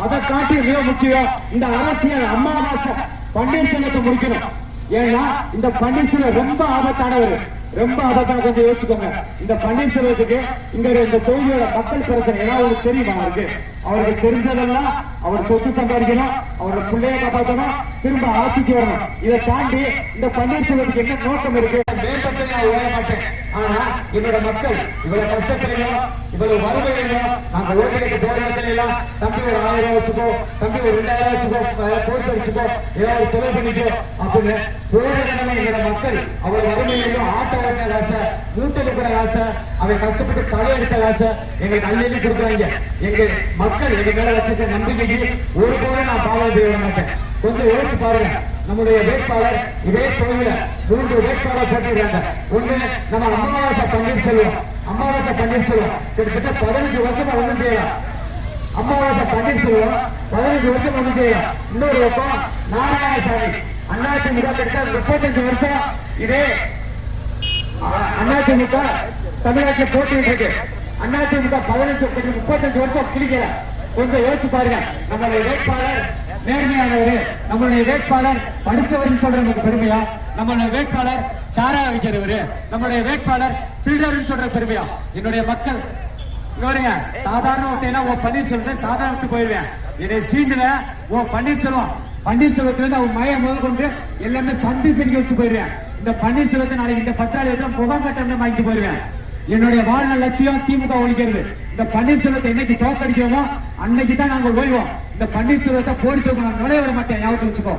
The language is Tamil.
அதை காட்டி மிக முக்கியம் இந்த அரசியல் அமாவாசை பன்னீர்செல்வத்தை முடிக்கணும். ஏன்னா இந்த பன்னீர்செல்வம் ரொம்ப ஆபத்தானவர், ரொம்ப ஆபத்தான. கொஞ்சம் யோசிச்சுக்கோங்க. இந்த பன்னீர்செல்வத்துக்கு இங்க இந்த தொகுதியோட மக்கள் பிரச்சனை ஏதாவது தெரியுமா அவருக்கு தெரிஞ்சதெல்லாம் அவர் சொத்து சம்பாதிக்கணும், அவரோட பிள்ளைய காப்பாற்றணும், திரும்ப ஆட்சிக்கு வரணும். இதை தாண்டி இந்த பன்னீர்செல்வத்துக்கு என்ன நோக்கம் இருக்கு? மேம்பட்டு நான் ஓய மாட்டேன். ஆனா என்னோட மக்கள் இவ்வளவு கஷ்டத்திலையும் இவ்வளவு வறுமையிலையும் நாங்க ஓட்டுக்கு போற இடத்துல எல்லாம் தம்பி ஒரு 1000 ரூபாய் வச்சுக்கோ, தம்பி ஒரு 2000 வச்சுக்கோ, போஸ்ட் வச்சுக்கோ, ஏதாவது செலவு பண்ணிக்கோ அப்படின்னு போற இடமே என்னோட மக்கள் அவ்வளவு வறுமையிலையும் ஆட்டோ ஓட்ட காசை, மூட்டை இருக்கிற காசை, அவன் கஷ்டப்பட்டு தலையெடுத்த காசை எங்களுக்கு அள்ளி கொடுக்குறாங்க. எங்க மக்கள் எங்க மேல வச்சிருக்க நம்பிக்கைக்கு ஒரு போல நான் பாவம் செய்ய மாட்டேன். கொஞ்சம் யோசிச்சு பாருங்க. நம்முடைய வேட்பாளர் இதே தொகுதியில 3 வேட்பாளர் போட்டிருக்காங்க. ஒண்ணு நம்ம அமாவாசை பன்னீர்செல்வம். அமாவாசை பன்னீர்செல்வம் கிட்டத்தட்ட 15 வருஷமா ஒண்ணும் செய்யலாம். அமாவாசை பன்னீர்செல்வம் 15 வருஷம் ஒண்ணும் செய்யலாம். இன்னொரு பக்கம் நாராயணசாமி அதிமுக கிட்ட 35 வருஷம் இதே அதிமுக தமிழ்நாட்டில் போட்டிட்டு இருக்கு. அதிமுக 35 வருஷம் பிடிக்கல. கொஞ்சம் யோசிச்சு பாருங்க. நம்மளுடைய வேட்பாளர் நேர்மையானவர், நம்மளுடைய வேட்பாளர் படிச்சவர் சொல்ற பெருமையா, நம்மளுடைய வேட்பாளர் சாரா வைக்கிறவரு, நம்மளுடைய வேட்பாளர் பில்டர் சொல்ற பெருமையா. என்னுடைய மக்கள் சாதாரண ஓட்டைனா உன் பன்னீர்செல்வத்தை சாதாரண விட்டு போயிருவேன். என்னை சீண்டுல உன் பன்னீர்செல்வத்திலிருந்து அவன் மய முதல் கொண்டு எல்லாமே சந்தி செஞ்சு வச்சுட்டு போயிருவேன். இந்த பன்னீர்செல்வத்தை நாளைக்கு இந்த 10,000 முகம் கட்டணம் வாங்கிட்டு போயிருவேன். என்னுடைய வாழ்நாள் லட்சியம் திமுக ஒழிக்கிறது. இந்த பன்னீர்செல்வத்தை என்னைக்கு தோக்கடிக்கிறோமோ அன்னைக்கு தான் நாங்கள் ஓய்வோம். இந்த பன்னீர்செல்வத்தை போடி தூக்க நான் நுழைய வர மாட்டேன். ஞாபகத்தில் வச்சுக்கோ.